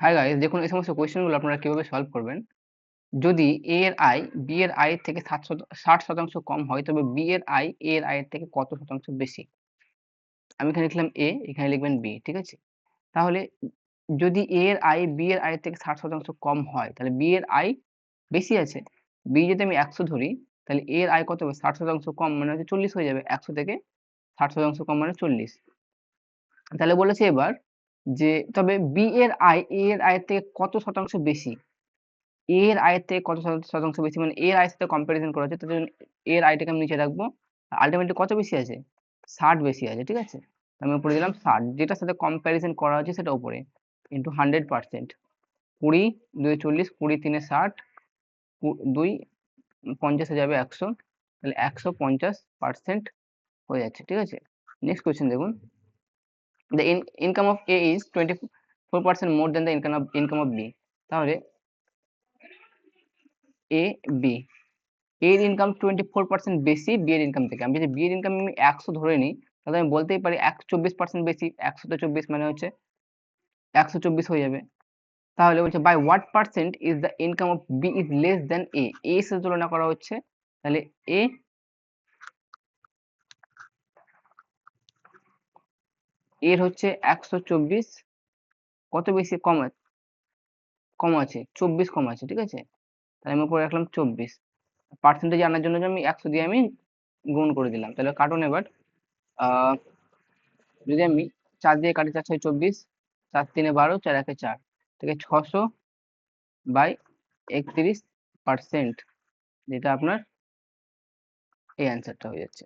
Hi guys, দেখুন এই সমস্ত কোয়েশ্চেনগুলো আপনারা কিভাবে সলভ করবেন। যদি এ এর আয় বি এর আয়ের থেকে 60% কম হয়, তবে বি এর আয় এ এর আয়ের থেকে কত শতাংশ বেশি? আমি এখানে লিখলাম এ, এখানে লিখবেন বি, ঠিক আছে? তাহলে যদি এ এর আয় বি এর আয়ের থেকে 60% কম হয়, তাহলে বি এর আয় বেশি আছে। বি যদি আমি 100 ধরি, তাহলে এ এর আয় কত হবে? 60% কম মানে হচ্ছে 40 হয়ে যাবে। 100 থেকে 60% কম মানে 40। তাহলে বলেছে এবার যে তবে বি এর আয় এ এর আয়ের থেকে কত শতাংশ বেশি? এ এর আয়ের থেকে কত শতাংশ বেশি, মানে এর আয়ের সাথে কম্পারিজন করা হচ্ছে, তার জন্য এর আয়টাকে আমি নিচে রাখবো। আলটিমেটলি কত বেশি আছে? 60 বেশি আছে, ঠিক আছে? আমি উপরে দিলাম 60, যেটার সাথে কম্পারিজন করা হচ্ছে সেটা উপরে, ইন্টু 100%। 20 2 40, 20 3 60, 2 50 এ যাবে 100, তাহলে 150% হয়ে যাচ্ছে, ঠিক আছে? নেক্সট কোয়েশ্চেন দেখুন। The income of A is 24% more than the income of B. তাহলে এ বি এর ইনকাম 24% বেশি বি এর ইনকাম থেকে। আমি যদি বি এর ইনকাম আমি 100 ধরে নিই, তাহলে আমি বলতেই পারি 24% বেশি। 100 তে 24 মানে হচ্ছে 124 হয়ে যাবে। তাহলে বলছে by what percent is the income of B is less than A. এর সাথে তুলনা করা হচ্ছে, তাহলে এ এর হচ্ছে 124 কত বেশি কম আছে 24 কম আছে, ঠিক আছে? তাহলে আমি উপরে রাখলাম 24। পার্সেন্টেজ আনার জন্য যে আমি 100 দিয়ে আমি গুণ করে দিলাম। তাহলে কাটুন এবার। আহ যদি আমি 4 দিয়ে কাটি, 4 6 24, 4 3 12, 4 1 4 থেকে 600 বাই 31%, যেটা আপনার এই অ্যান্সারটা হয়ে যাচ্ছে।